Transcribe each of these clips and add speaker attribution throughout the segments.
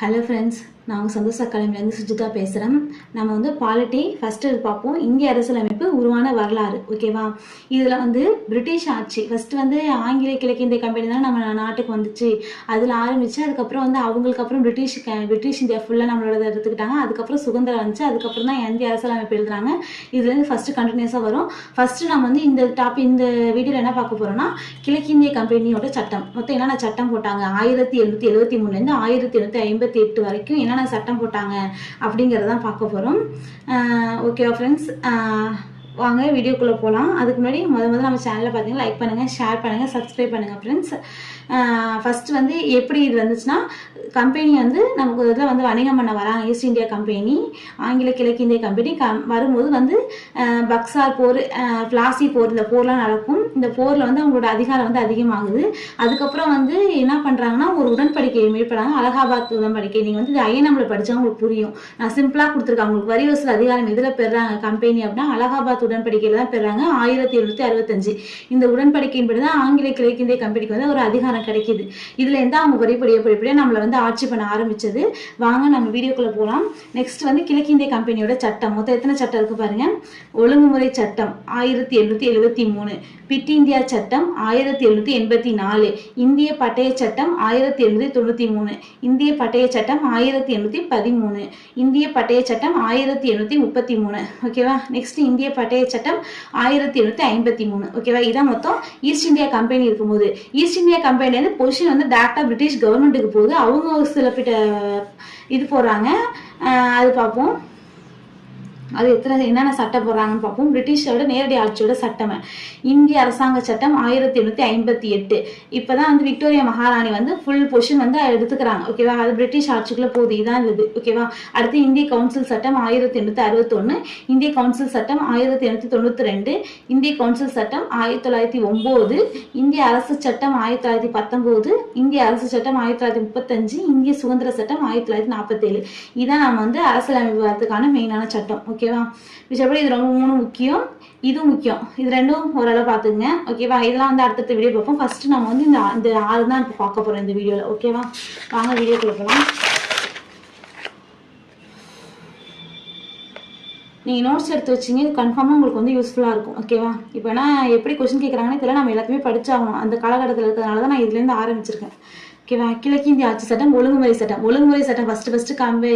Speaker 1: Hello friends, நான் உங்கள் சந்தோஷ் அகாடமிலேருந்து சுஜிதா பேசுகிறேன். நம்ம வந்து பாலிட்டி ஃபஸ்ட்டு பார்ப்போம். இந்திய அரசியலமைப்பு உருவான வரலாறு, ஓகேவா? இதில் வந்து பிரிட்டிஷ் ஆட்சி ஃபஸ்ட்டு வந்து ஆங்கில கிழக்கிந்திய கம்பெனி தான் நம்ம நாட்டுக்கு வந்துச்சு. அதில் ஆரம்பித்து அதுக்கப்புறம் வந்து அவங்களுக்கு அப்புறம் பிரிட்டிஷ் இந்தியா ஃபுல்லாக நம்மளோட எடுத்துக்கிட்டாங்க. அதுக்கப்புறம் சுதந்திரம் வந்துச்சு. அதுக்கப்புறம் தான் இந்திய அரசியலமைப்பு எழுதுறாங்க. இதுலேருந்து ஃபஸ்ட்டு கண்டினியூஸாக வரும். ஃபஸ்ட்டு நம்ம வந்து இந்த வீடியோவில் என்ன பார்க்க போகிறோம்னா, கிழக்கிந்திய கம்பெனியோட சட்டம் மொத்தம் என்னென்ன சட்டம் போட்டாங்க, 1773 1858 வரைக்கும் என்னென்ன சட்டம் போட்டாங்க அப்படிங்கிறதான் பார்க்க போகிறோம். ஓகேவா ஃப்ரெண்ட்ஸ்? வாங்க வீடியோக்குள்ளே போகலாம். அதுக்கு முன்னாடி முதல்ல நம்ம சேனலில் பார்த்தீங்கன்னா லைக் பண்ணுங்கள், ஷேர் பண்ணுங்கள், சப்ஸ்கிரைப் பண்ணுங்கள் ஃப்ரெண்ட்ஸ். ஃபஸ்ட்டு வந்து எப்படி இது வந்துச்சுன்னா, கம்பெனி வந்து நமக்கு இதில் வந்து வணிகம் பண்ண வராங்க. ஈஸ்ட் இந்தியா கம்பெனி, ஆங்கில கிழக்கிந்திய கம்பெனி வரும்போது வந்து பக்சார் போர், பிளாசி போர், இந்த போர்லாம் நடக்கும். இந்த போரில் வந்து அவங்களோட அதிகாரம் வந்து அதிகமாகுது. அதுக்கப்புறம் வந்து என்ன பண்ணுறாங்கன்னா, ஒரு உடன்படிக்கையை மேற்கொள்றாங்க, அலகாபாத் உடன்படிக்கை. நீங்கள் வந்து இது ஐஎன்எம்ல படித்தா உங்களுக்கு புரியும். நான் சிம்பிளாக கொடுத்துருக்கேன். உங்களுக்கு வரி வசூல் அதிகாரம் எதில் பெறாங்க கம்பெனி அப்படின்னா, அலகாபாத் உடன்படிக்கையில் தான் பெறாங்க. 1765 இந்த உடன்படிக்கையின்படி தான் ஆங்கில கிழக்கிந்திய கம்பெனிக்கு வந்து ஒரு அதிகாரம் கிடைக்குது. இதுல இருந்தா அவங்க படிப்படியா நம்மளை வந்து ஆட்சி பண்ண ஆரம்பிச்சது. வாங்க நம்ம வீடியோக்குள்ள போகலாம். நெக்ஸ்ட் வந்து கிழக்கிந்திய கம்பெனியோட சட்டம் மொத்தம் எத்தனை சட்டம் இருக்கு பாருங்க. ஒழுங்குமுறை சட்டம் 1773, பிட் இந்தியா சட்டம் 1784, இந்திய பட்டய சட்டம் 1793, இந்திய பட்டய சட்டம் 1813, இந்திய பட்டய சட்டம் 1833, ஓகேவா? நெக்ஸ்ட் இந்திய பட்டய சட்டம் 1853, ஓகேவா? இதான் மொத்தம் ஈஸ்ட் இந்தியா கம்பெனி இருக்கும்போது. ஈஸ்ட் இந்தியா கம்பெனி வந்து பொசிஷன் வந்து டைரக்டா பிரிட்டிஷ் கவர்மெண்ட்டுக்கு போகுது. அவங்க ஒரு சில இது போடுறாங்க, அது பார்ப்போம். அது என்னென்ன சட்டம் போடுறாங்கன்னு பார்ப்போம். பிரிட்டிஷோட நேரடி ஆட்சியோட சட்டம் இந்திய அரசாங்க சட்டம் 1858. இப்போதான் வந்து விக்டோரியா மகாராணி வந்து ஃபுல் பொசிஷன் வந்து எடுத்துக்கிறாங்க, ஓகேவா? அது பிரிட்டிஷ் ஆட்சிக்குள்ள போகுது. இதான் இது, ஓகேவா? அடுத்து இந்திய கவுன்சில் சட்டம் 1861, இந்திய கவுன்சில் சட்டம் 1892, இந்திய கவுன்சில் சட்டம் 1909, இந்திய அரசு சட்டம் 1919, இந்திய அரசு சட்டம் 1935, இந்திய சுதந்திர சட்டம் 1947. இதான் நம்ம வந்து அரசியலமைப்பு வரதுக்கான மெயினான சட்டம், ஓகேவா? மிச்சப்படி இது ரொம்ப 3 முக்கியம், இதுவும் முக்கியம். இது ரெண்டும் ஓரளவு பார்த்துங்க, ஓகேவா? இதெல்லாம் வந்து அடுத்த வீடியோ பார்ப்போம். ஃபர்ஸ்ட் நம்ம வந்து இந்த 6 தான் இப்போ பார்க்க போறோம் இந்த வீடியோல, ஓகேவா? வாங்க வீடியோக்குள்ள போகலாம். நீங்கள் நோட்ஸ் எடுத்து வச்சிங்க, இது கன்ஃபார்மாக உங்களுக்கு வந்து யூஸ்ஃபுல்லாக இருக்கும், ஓகேவா? இப்போ ஏன்னா எப்படி கொஸ்டின் கேட்குறாங்கன்னு தெரியல, நம்ம எல்லாத்தையுமே படிச்சாகணும். அந்த காலகட்டத்தில் இருக்கிறதுனால தான் நான் இதுலேருந்து ஆரம்பிச்சிருக்கேன், ஓகேவா? கிழக்கிந்திய ஆட்சி சட்டம், ஒழுங்குமுறை சட்டம். ஒழுங்குமுறை சட்டம் ஃபர்ஸ்ட்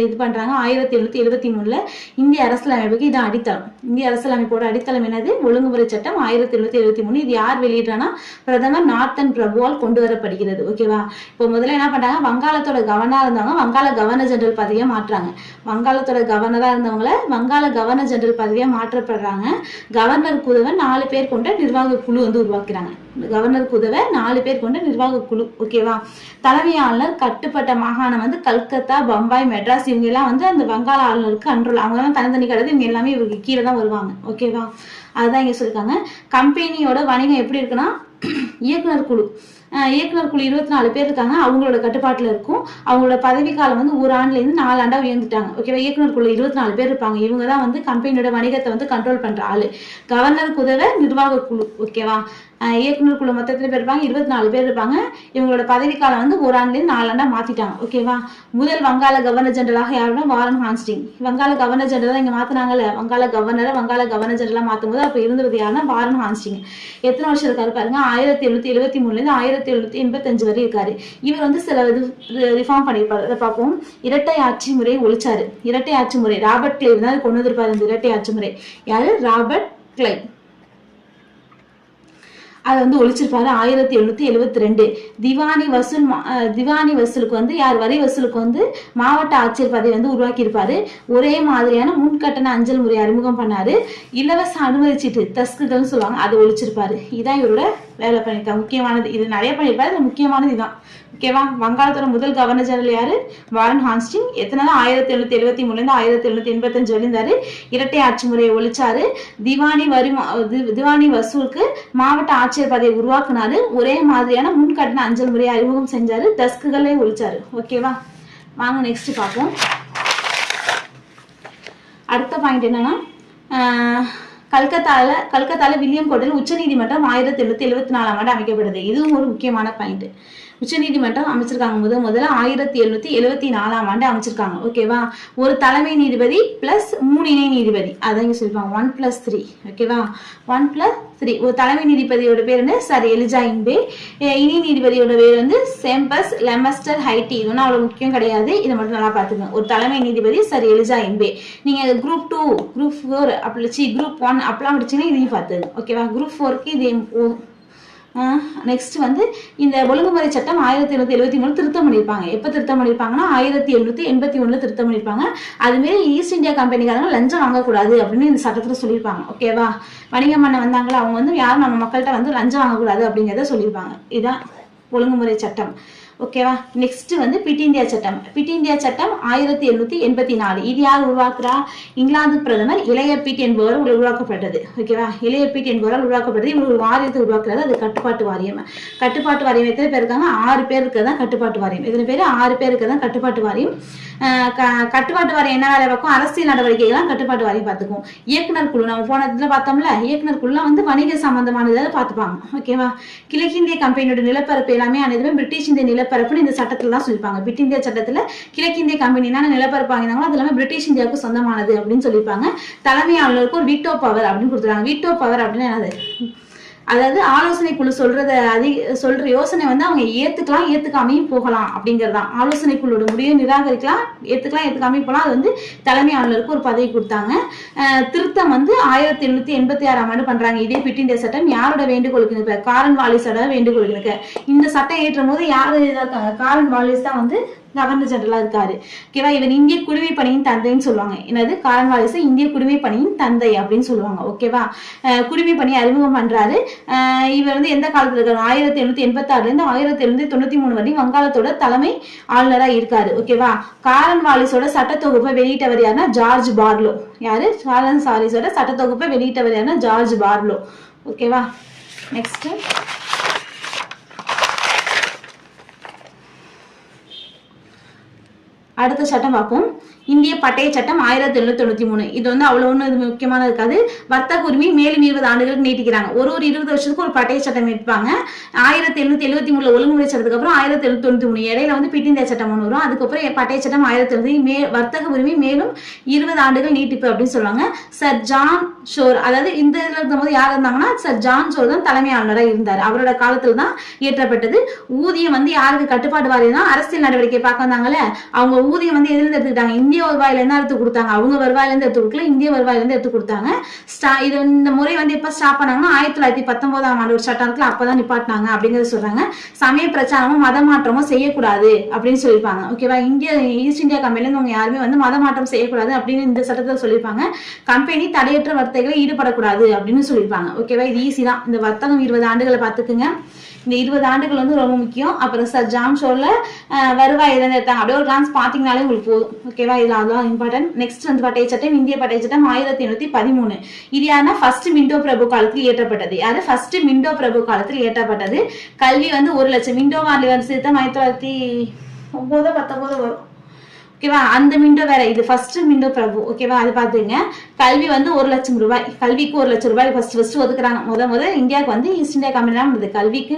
Speaker 1: இது பண்றாங்க 1773. இந்திய அரசியலமைப்புக்கு இது அடித்தளம். இந்திய அரசியலமைப்போட அடித்தளம் என்னது? ஒழுங்குமுறை சட்டம் 1773. இது யார் வெளியிடுறாங்கன்னா, பிரதமர் நார்த்தன் பிரபுவால் கொண்டு வரப்படுகிறது, ஓகேவா? இப்போ முதல்ல என்ன பண்றாங்க, வங்காளத்தோட கவர்னரா இருந்தவங்க வங்காள கவர்னர் ஜெனரல் பதவியா மாற்றாங்க. வங்காளத்தோட கவர்னரா இருந்தவங்களை வங்காள கவர்னர் ஜெனரல் பதவியா மாற்றப்படுறாங்க. கவர்னருக்கு உதவ 4 பேர் கொண்ட நிர்வாக குழு வந்து உருவாக்குறாங்க. கவர்னருக்கு உதவ 4 பேர் கொண்ட நிர்வாக குழு, ஓகேவா? தலைமை ஆளுநர் கட்டுப்பட்ட மாகாணம் வந்து கல்கத்தா, பம்பாய், மெட்ராஸ். இவங்க எல்லாம் வந்து அந்த வங்காள ஆளுநருக்கு கண்ட்ரோல். அவங்க எல்லாம் தனித்தனி கிடையாது, இவங்க எல்லாமே இவருக்கு கீழே தான் வருவாங்க, ஓகேவா? அதுதான் இங்க சொல்லியிருக்காங்க. கம்பெனியோட வணிகம் எப்படி இருக்குன்னா, இயக்குனர் குழு 24 பேர் இருக்காங்க. அவங்களோட கட்டுப்பாட்டுல இருக்கும். அவங்களோட பதவி காலம் வந்து ஒரு ஆண்டுல இருந்து 4 ஆண்டா உயர்ந்துட்டாங்க, ஓகேவா? இயக்குனர் குழு 24 பேர் இருப்பாங்க. இவங்க தான் வந்து கம்பெனியோட வணிகத்தை வந்து கண்ட்ரோல் பண்ற ஆளு. கவர்னருக்கு உதவ நிர்வாக குழு, ஓகேவா? இயக்குனர் குழு மொத்தத்துல பேர் இருப்பாங்க, 24 பேர் இருப்பாங்க. இவங்களோட பதவி காலம் வந்து ஒரு ஆண்டுல இருந்து 4 ஆண்டா மாத்திட்டாங்க, ஓகேவா? முதல் வங்காள கவர்னர் ஜெனரலாக யாருன்னா வாரன் ஹாஸ்டிங். வங்காள கவர்னர் ஜெனரல் இங்க மாத்தினாங்கல்ல, வங்காள கவர்னர் ஜெனரலா மாத்தும் போது அப்ப இருந்தது யாருன்னா வாரன் ஹாஸ்டிங். எத்தனை வருஷம் இருக்காரு பாருங்க, 1773 1785 வரை இருக்காரு. இவர் வந்து சில ரிஃபார்ம் பண்ணியிருப்பாரு. அதை பார்ப்போம். இரட்டை ஆட்சி முறை ஒழிச்சாரு. இரட்டை ஆட்சி முறை ராபர்ட் கிளைவ் தான் கொண்டு வந்திருப்பாரு. இந்த இரட்டை ஆட்சி முறை யாரு? Robert Clive. அதை வந்து ஒழிச்சிருப்பாரு 1772. திவானி வசூலுக்கு வந்து வரி வசூலுக்கு வந்து மாவட்ட ஆட்சியர் பதவி வந்து உருவாக்கி இருப்பாரு. ஒரே மாதிரியான முன்கட்டண அஞ்சல் முறை அறிமுகம் பண்ணாரு. இலவச அனுமதி சீட்டு தஸ்குகள்னு சொல்லுவாங்க, அதை ஒழிச்சிருப்பாரு. இதான் இவரோட வேலை பண்ணியிருக்காங்க. முக்கியமானது இது, நிறைய பண்ணியிருப்பாரு, இது முக்கியமானது இதான், ஓகேவா? வங்காளத்தோட முதல் கவர்னர் ஜெனரல் யாரு? Warren Hastings. எத்தனை 1773 1785 வரை இருந்தாரு. இரட்டை ஆட்சி முறையை ஒழிச்சாரு. திவானி வசூலுக்கு மாவட்ட ஆட்சியர் பதவியை உருவாக்குனாரு. ஒரே மாதிரியான முன்கட்டண அஞ்சல் முறையை அறிமுகம் செஞ்சாரு. டஸ்குகளை ஒழிச்சாரு, ஓகேவா? வாங்க நெக்ஸ்ட் பார்ப்போம். அடுத்த பாயிண்ட் என்னன்னா, கல்கத்தால வில்லியம் கோட்டையில் உச்ச நீதிமன்றம் 1874 அமைக்கப்படுது. இதுவும் ஒரு முக்கியமான பாயிண்ட். உச்சநீதிமன்றம் அமைச்சிருக்காங்க. முதல்ல 1774ஆம் ஆண்டு அமைச்சிருக்காங்க. ஓகேவா? ஒரு தலைமை நீதிபதி பிளஸ் 3 இணை நீதிபதி, அதான் இங்க சொல்லிருப்பாங்க 1+3. ஓகேவா? 1+3. ஒரு தலைமை நீதிபதியோட பேர் வந்து சர் எலிஜா இன்பே, இணை நீதிபதியோட பேர் வந்து சேம்பஸ் லெமஸ்டர் ஹைட்டி. இது ஒன்றும் அவ்வளவு முக்கியம் கிடையாது, இதை மட்டும் நல்லா பார்த்துக்கோங்க. ஒரு தலைமை நீதிபதி சர் எலிஜா இன்பே. நீங்க குரூப் 2 குரூப் 4 அப்படி குரூப் 1 அப்பெல்லாம் படிச்சீங்கன்னா இதையும் பார்த்துங்க. ஓகேவா? குரூப் 4க்கு இது நெக்ஸ்ட் வந்து இந்த ஒழுங்குமுறை சட்டம் 1773 திருத்தம் பண்ணியிருப்பாங்க. எப்போ திருத்தம் பண்ணியிருப்பாங்கன்னா 1781 திருத்தம் பண்ணியிருப்பாங்க. அதுமாரி ஈஸ்ட் இந்தியா கம்பெனிக்காரங்க லஞ்சம் வாங்கக்கூடாது அப்படின்னு இந்த சட்டத்தில் சொல்லியிருப்பாங்க. ஓகேவா? வணிகம் பண்ண வந்தாங்களா அவங்க வந்து யாரும் நம்ம மக்கள்கிட்ட வந்து லஞ்சம் வாங்கக்கூடாது அப்படிங்கிறத சொல்லியிருப்பாங்க. இதுதான் ஒழுங்குமுறை சட்டம். ஓகேவா? நெக்ஸ்ட் வந்து பிட் இந்தியா சட்டம். பிட் இந்தியா சட்டம் 1784. இது யார் உருவாக்குறா? இங்கிலாந்து பிரதமர் இளைய பிட் என்பவர் உருவாக்கப்பட்டது. ஓகேவா? இளைய பிட் என்பவரால் உருவாக்கப்பட்டது. இவங்க ஒரு வாரியத்தை உருவாக்குறது, அது கட்டுப்பாட்டு வாரியம். கட்டுப்பாட்டு வாரியம் எத்தனை பேர் இருக்காங்க? 6 பேர் இருக்கிறதா கட்டுப்பாட்டு வாரியம். எத்தனை பேர்? 6 பேர் இருக்கிறதா கட்டுப்பாட்டு வாரியம். கட்டுப்பாட்டு வாரியம் என்ன வேலை பார்க்கும்? அரசியல் நடவடிக்கைகள்லாம் கட்டுப்பாட்டு வாரியம் பார்த்துக்கும். இயக்குனர் குழு நம்ம போன இடத்துல பார்த்தோம்ல, இயக்குனர் குழுலாம் வந்து வணிக சம்பந்தமானதை பார்த்துப்பாங்க. ஓகேவா? கிழக்கிந்திய கம்பெனியோட நிலப்பரப்பு எல்லாமே அனைத்துமே பிரிட்டிஷ் இந்திய நிலப்பரப்புன்னு இந்த சட்டத்துல தான் சொல்லியிருப்பாங்க. பிட் இந்தியா சட்டத்துல கிழக்கிந்திய கம்பெனினா நிலப்பரப்பு வாங்கினாங்களோ அது எல்லாமே பிரிட்டிஷ் இந்தியாவுக்கு சொந்தமானது அப்படின்னு சொல்லியிருப்பாங்க. தலைமை ஆளுநருக்கு ஒரு வீட்டோ பவர் அப்படின்னு கொடுத்துருக்காங்க. வீட்டோ பவர் அப்படின்னு என்னது? அதாவது ஆலோசனை குழு சொல்ற யோசனை வந்து அவங்க ஏத்துக்கலாம், ஏத்துக்காமையும் போகலாம் அப்படிங்கறதான். ஆலோசனை குழுவோட முடிவை நிராகரிக்கலாம், ஏத்துக்கலாம், ஏத்துக்காமையும் போகலாம். அது வந்து தலைமை ஆளுநருக்கு ஒரு பதவி கொடுத்தாங்க. திருத்தம் வந்து 1786ஆம் ஆண்டு பண்றாங்க. இதே பிட் இந்தியா சட்டம் யாரோட வேண்டுகோளுக்கு? காரன் வாலிஸோட வேண்டுகோளுக்கு. இந்த சட்டம் ஏற்றும் போது யாரு இருக்காங்க? காரன் வாலிஸ் தான் வந்து கவர்னர் ஜெனரலா இருக்காரு. ஓகேவா? இவர் இந்திய குடிமை பணியின் தந்தைன்னு சொல்லுவாங்க. என்னது? காரன் வாலிஸ் இந்திய குடிமை பணியின் தந்தை அப்படின்னு சொல்லுவாங்க. ஓகேவா? குடிமை பணியை அறிமுகம் பண்றாரு. இவர் வந்து எந்த காலத்துல இருக்காரு? 1786ல இருந்து 1793 வரையும் வங்காளத்தோட தலைமை ஆளுநரா இருக்காரு. ஓகேவா? காரன் வாலிஸோட சட்டத்தொகுப்பை வெளியிட்டவர் யாருன்னா ஜார்ஜ் பார்லோ. யாரு? காரன் வாலிஸோட சட்டத்தொகுப்பை வெளியிட்டவர் யாருன்னா ஜார்ஜ் பார்லோ. ஓகேவா? நெக்ஸ்ட் அடுத்த சட்டம் பார்ப்போம். இந்திய பட்டய சட்டம் 1793. இது வந்து அவ்வளவு ஒன்றும் இது முக்கியமான இருக்காது. வர்த்தக உரிமை மேலும் 20 ஆண்டுகளுக்கு நீட்டிக்கிறாங்க. ஒரு 20 வருஷத்துக்கு ஒரு பட்டய சட்டம் எடுப்பாங்க. 1773 ஒழுங்குமுறை சட்டத்துக்கு அப்புறம் 1793 இடையில வந்து பிட் இந்தியா சட்டம் ஒன்று வரும். அதுக்கப்புறம் பட்டய சட்டம் 1793 வர்த்தக உரிமை மேலும் 20 ஆண்டுகள் நீட்டிப்பு அப்படின்னு சொல்லுவாங்க. சர் ஜான் ஷோர், அதாவது இந்த இதுல இருக்கும்போது யார் இருந்தாங்கன்னா சர் ஜான் ஷோர் தான் தலைமை ஆளுநராக இருந்தார். அவரோட காலத்துல தான் இயற்றப்பட்டது. ஊதியம் வந்து யாருக்கு கட்டுப்பாடு வாரியம்? அரசியல் நடவடிக்கை பார்க்க வந்தாங்கல்ல, அவங்க ஊதியம் வந்து எதிர்ந்து எடுத்துக்கிட்டாங்க. இந்திய வருவாயில என்ன எடுத்து கொடுத்தாங்க? அவங்க வருவாயில இருந்து எடுத்து கொடுக்கல, இந்திய வருவாயில இருந்து எடுத்து கொடுத்தாங்க. இது இந்த முறை வந்து எப்ப ஸ்டாப் பண்ணாங்கன்னா 1919ஆம் ஆண்டு ஒரு சட்டம் இருக்குல்ல, அப்பதான் நிப்பாட்டினாங்க அப்படிங்கறத சொல்றாங்க. சமய பிரச்சாரமும் மத மாற்றமும் செய்யக்கூடாது அப்படின்னு சொல்லியிருப்பாங்க. ஓகேவா? ஈஸ்ட் இந்தியா கம்பெனில இருந்து அவங்க யாருமே வந்து மத மாற்றம் செய்யக்கூடாது அப்படின்னு இந்த சட்டத்தை சொல்லியிருப்பாங்க. கம்பெனி தடையற்ற வர்த்தகங்களை ஈடுபடக்கூடாது அப்படின்னு சொல்லியிருப்பாங்க. ஓகேவா? இது ஈஸி தான். இந்த வர்த்தகம் 20 ஆண்டுகளை பார்த்துக்குங்க. இந்த 20 ஆண்டுகள் வந்து ரொம்ப முக்கியம். அப்புறம் சர் ஜான் ஷோர்ல வருவாய் எதாவது எடுத்தாங்க. அப்படியே ஒரு கிளான்ஸ் பாத்தீங்கன்னாலே உங்களுக்கு போதும். ஓகேவா? இதுல அதெல்லாம் இம்பார்ட்டன்ட். நெக்ஸ்ட் வந்து பட்டய சட்டம், இந்திய பட்டய சட்டம் 1813. இது யாருன்னா ஃபர்ஸ்ட் மிண்டோ பிரபு காலத்தில் இயற்றப்பட்டது. யாரு? ஃபர்ஸ்ட் மிண்டோ பிரபு காலத்தில் இயற்றப்பட்டது. கல்வி வந்து 1 லட்சம். மிண்டோ வார்லி சீர்திருத்தம் 1919 19 வரும். ஓகேவா? அந்த மிண்டோ வேற, இது ஃபர்ஸ்ட் மிண்டோ பிரபு. ஓகேவா? அது பாத்துங்க. கல்வி வந்து 1 லட்சம் ரூபாய். கல்விக்கு 1 லட்சம் ரூபாய் ஃபர்ஸ்ட் ஒதுக்குறாங்க. முதல் இந்தியாவுக்கு வந்து ஈஸ்ட் இந்தியா கம்பெனி தான் இருந்தது. கல்விக்கு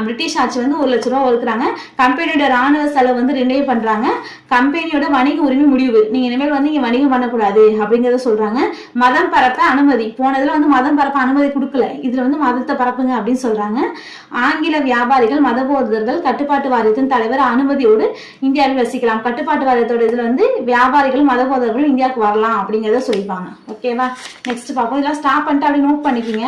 Speaker 1: பிரிட்டிஷ் ஆட்சி வந்து 1 லட்சம் ரூபாய் ஒதுக்குறாங்க. கம்பெனியோட ராணுவ செலவு வந்து ரினியூ பண்றாங்க. கம்பெனியோட வணிக உரிமை முடிவு, நீங்க இனிமேல் வந்து இங்க வணிகம் பண்ணக்கூடாது அப்படிங்கறத சொல்றாங்க. மதம் பரப்ப அனுமதி, போனதுல வந்து மதம் பரப்ப அனுமதி கொடுக்கல, இதுல வந்து மதத்தை பரப்புங்க அப்படின்னு சொல்றாங்க. ஆங்கில வியாபாரிகள் மத போதகர்கள் கட்டுப்பாட்டு வாரியத்தின் தலைவர் அனுமதியோடு இந்தியாவில் வசிக்கலாம். கட்டுப்பாட்டு வாரியத்தோட இதுல வந்து வியாபாரிகள் மத போதகர்கள் இந்தியாவுக்கு வரலாம் அப்படிங்கறத சொல்லிப்பாங்க. ஓகேவா? நெக்ஸ்ட் பார்ப்போம். இதெல்லாம் ஸ்டாப் பண்ணிட்டு அப்படியே நோட் பண்ணிக்கிங்க.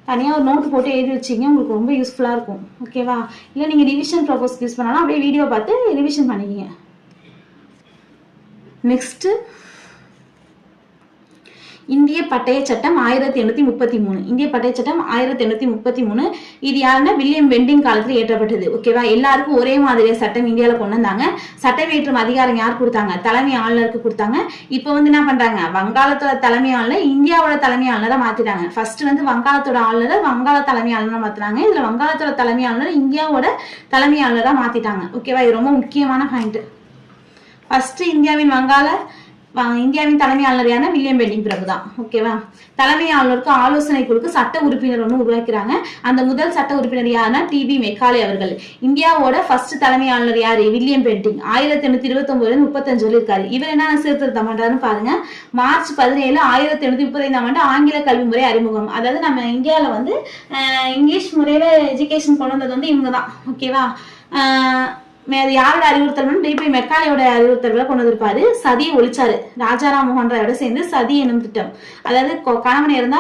Speaker 1: தனியாக ஒரு நோட்டு போட்டு எழுதி வச்சிங்க, உங்களுக்கு ரொம்ப யூஸ்ஃபுல்லாக இருக்கும். ஓகேவா? இல்லை நீங்கள் ரிவிஷன் ப்ரப்போஸ் யூஸ் பண்ணாலும் அப்படியே வீடியோ பார்த்து ரிவிஷன் பண்ணிக்கிங்க. நெக்ஸ்ட்டு இந்திய பட்டய சட்டம் 1833. இந்திய பட்டய சட்டம் 1833. இது யாருன்னா வில்லியம் பெண்டிங் காலத்தில் இயற்றப்பட்டது. ஓகேவா? எல்லாருக்கும் ஒரே மாதிரியா சட்டம் இந்தியாவில் கொண்டு வந்தாங்க. சட்டம் இயற்றும் அதிகாரம் யார் கொடுத்தாங்க? தலைமை ஆளுநருக்கு கொடுத்தாங்க. இப்போ வந்து என்ன பண்றாங்க? வங்காளத்தோட தலைமை ஆளுநர் இந்தியாவோட தலைமை ஆளுநரை மாத்திட்டாங்க. ஃபர்ஸ்ட் வந்து வங்காளத்தோட ஆளுநரை வங்காள தலைமை ஆளுநரை மாத்தினாங்க. இதுல வங்காளத்தோட தலைமை ஆளுநர் இந்தியாவோட தலைமை ஆளுநரா மாத்திட்டாங்க. ஓகேவா? இது ரொம்ப முக்கியமான பாயிண்ட். ஃபர்ஸ்ட் இந்தியாவின் வங்காள இந்தியாவின் தலைமை ஆளுநர் யாருன்னா வில்லியம் பெண்டிங் பிரபு தான். ஓகேவா. தலைமை ஆளுநருக்கு ஆலோசனை குழுக்கு சட்ட உறுப்பினர் ஒன்று உருவாக்கிறாங்க. அந்த முதல் சட்ட உறுப்பினர் யாருன்னா டிபி மெக்காலே அவர்கள். இந்தியாவோட ஃபர்ஸ்ட் தலைமை ஆளுநர் யாரு? William Bentinck. 1829 35 இருக்காரு. இவர் என்ன சீர்திருத்தம் பண்றாருன்னு பாருங்க. மார்ச் 17 1835 ஆங்கில கல்வி முறை அறிமுகம். அதாவது நம்ம இந்தியாவில வந்து இங்கிலீஷ் முறையில எஜுகேஷன் கொண்டு வந்தது வந்து இவங்க தான். ஓகேவா. யாரோட அறிவுறுத்தல்? டிபி மெக்காலேயோட அறிவுறுத்தல்களை கொண்டு வந்திருப்பாரு. சதியை ஒழிச்சாரு. ராஜாராம் மோகன் ராயோட சேர்ந்து சதி எனும் திட்டம், அதாவது கணவன் இருந்தா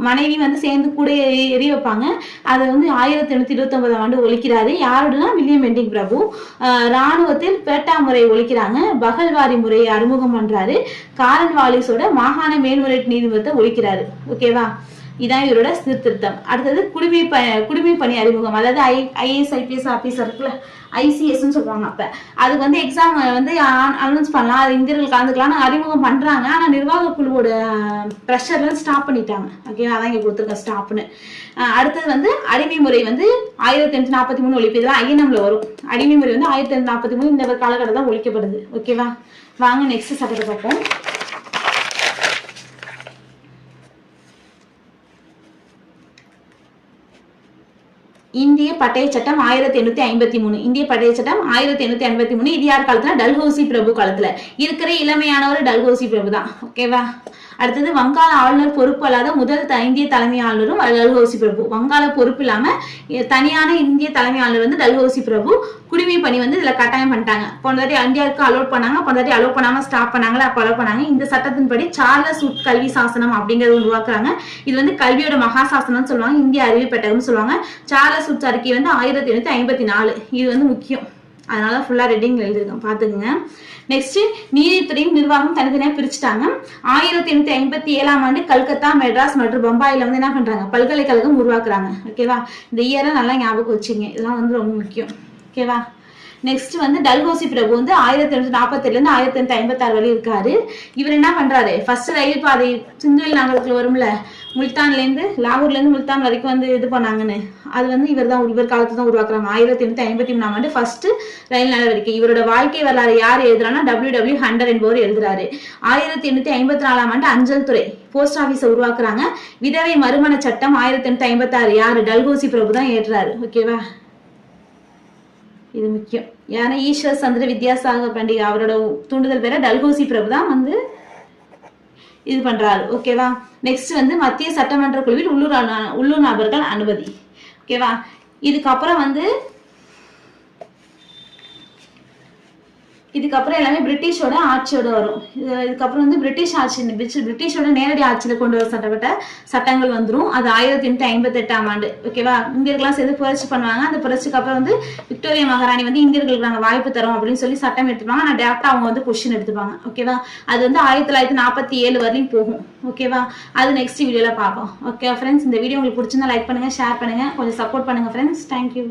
Speaker 1: மனைவி வந்து சேர்ந்து கூட எரிய வைப்பாங்க. அதை வந்து 1829 ஒழிக்கிறாரு. யாருன்னா வில்லியம் பெண்டிங் பிரபு. ராணுவத்தில் பேட்டா முறை ஒழிக்கிறாங்க. பகல்வாரி முறையை அறிமுகம் பண்றாரு. காரன் வாலிஸோட மாகாண மேல்முறையீட்டு நீதிமன்றத்தை ஒழிக்கிறாரு. ஓகேவா. இதான் இவரோட சீர்திருத்தம். அடுத்தது குடிமை பணி அறிமுகம். அதாவது ஐஏஎஸ் ஐபிஎஸ் ஆபீசர் இருக்குல்ல, ஐசிஎஸ்ன்னு சொல்லுவாங்க. அப்ப அதுக்கு வந்து எக்ஸாம் வந்து அனௌன்ஸ் பண்ணலாம், அது இந்தியர்கள் கலந்துக்கலாம்னு அறிமுகம் பண்றாங்க. ஆனா நிர்வாக குழுவோட ப்ரெஷர்ல ஸ்டாப் பண்ணிட்டாங்க. ஓகே, அதான் இங்க கொடுத்துருக்க ஸ்டாப்னு. அடுத்தது வந்து அடிமை முறை வந்து 1843 ஒழிப்பு. இதெல்லாம் ஐஎன்எம்ல வரும். அடிமை முறை வந்து 1843 இந்த காலகட்டம் தான் ஒழிக்கப்படுது. ஓகேவா. வாங்க நெக்ஸ்ட் சட்டத்தை பார்ப்போம். இந்திய பட்டய சட்டம் 1853. இந்திய பட்டய சட்டம் 1853. இது யார் காலத்துல? டல்ஹௌசி பிரபு காலத்துல. இருக்கிற இளமையானவர் டல்ஹௌசி பிரபு தான். ஓகேவா. அடுத்தது வங்காள ஆளுநர் பொறுப்பு அல்லாத முதல் இந்திய தலைமை ஆளுநரும் டல்ஹௌசி பிரபு. வங்காள பொறுப்பு இல்லாம தனியான இந்திய தலைமை ஆளுநர் வந்து டல்ஹௌசி பிரபு. குடிமை பணி வந்து இதுல கட்டாயம் பண்ணிட்டாங்க. போனதாட்டி இந்தியாவுக்கு அலோட் பண்ணாங்க, போனதாட்டி அலோட் பண்ணாம ஸ்டாப் பண்ணாங்களா, அப்ப அலோட் பண்ணாங்க. இந்த சட்டத்தின்படி சார்லஸ் உட் கல்வி சாசனம் அப்படிங்கறது உருவாக்குறாங்க. இது வந்து கல்வியோட மகா சாசனம் சொல்லுவாங்க, இந்திய அறிவு பெட்டகம் சொல்லுவாங்க. சார்லஸ் உட் அறிக்கை வந்து 1854. இது வந்து முக்கியம், அதனால ஃபுல்லா ரெட்டிங்ல எழுதிருக்கேன், பாத்துக்கோங்க. நெக்ஸ்ட் நீதித்துறையும் நிர்வாகம் தனித்தனியா பிரிச்சுட்டாங்க. 1857 கல்கத்தா, மெட்ராஸ் மற்றும் பம்பாயில வந்து என்ன பண்றாங்க? பல்கலைக்கழகம் உருவாக்குறாங்க. ஓகேவா. இந்த இயரை நல்லா ஞாபகம் வச்சுங்க, இதெல்லாம் வந்து ரொம்ப முக்கியம். ஓகேவா. நெக்ஸ்ட் வந்து டல்ஹௌசி பிரபு வந்து 1847 1856 வரை இருக்காரு. இவர் என்ன பண்றாரு? ஃபர்ஸ்ட் ரயில் பாதை சிந்துவெளி நகரத்துல வரும்ல, முல்தான்ல இருந்து லாகூர்ல இருந்து முல்தான் வரைக்கும் வந்து இது பண்ணாங்கன்னு, அது வந்து இவர் காலத்துல தான் உருவாக்குறாங்க. 1853 ஃபர்ஸ்ட் ரயில் நடவடிக்கை. இவரோட வாழ்க்கை வரலாறு யார் எழுதுறாங்கன்னா WW ஹண்டர் என்பவர் எழுதுறாரு. 1854 அஞ்சல் துறை போஸ்ட் ஆபீஸ உருவாக்குறாங்க. விதவை மறுமண சட்டம் 1856 யாரு? டல்ஹௌசி பிரபு தான் ஏற்றாரு. ஓகேவா. இது முக்கியம். யாரா? ஈஸ்வர் சந்திர வித்யாசாகர் பண்டிகை, அவரோட தூண்டுதல் பேர டல்ஹௌசி பிரபு தான் வந்து இது பண்றாரு. ஓகேவா. நெக்ஸ்ட் வந்து மத்திய சட்டமன்ற குழுவில் உள்ளூர் நபர்கள் அனுமதி. ஓகேவா. இதுக்கப்புறம் வந்து எல்லாமே பிரிட்டிஷோட ஆட்சியோட வரும். இதுக்கப்புறம் வந்து பிரிட்டிஷ் ஆட்சி, பிரிட்டிஷோட நேரடி ஆட்சியில கொண்டு வர சட்டப்பட்ட சட்டங்கள் வந்துடும். அது 1858 ஓகேவா. இந்தியர்கள்லாம் சேர்ந்து புரட்சி பண்ணுவாங்க. அந்த புரட்சிக்கு அப்புறம் வந்து விக்டோரியா மகாராணி வந்து இந்தியர்களுக்கு நாங்கள் வாய்ப்பு தரோம் அப்படின்னு சொல்லி சட்டம் எடுத்துப்பாங்க. ஆனால் டேரக்டா அவங்க வந்து கொஸ்டின் எடுத்துப்பாங்க. ஓகேவா. அது வந்து 1947 வரையும் போகும். ஓகேவா. அது நெக்ஸ்ட் வீடியோல பார்ப்போம். ஓகே ஃப்ரெண்ட்ஸ், இந்த வீடியோ உங்களுக்கு பிடிச்சிருந்தா லைக் பண்ணுங்க, ஷேர் பண்ணுங்க, கொஞ்சம் சப்போர்ட் பண்ணுங்க ஃப்ரெண்ட்ஸ். தேங்க்யூ.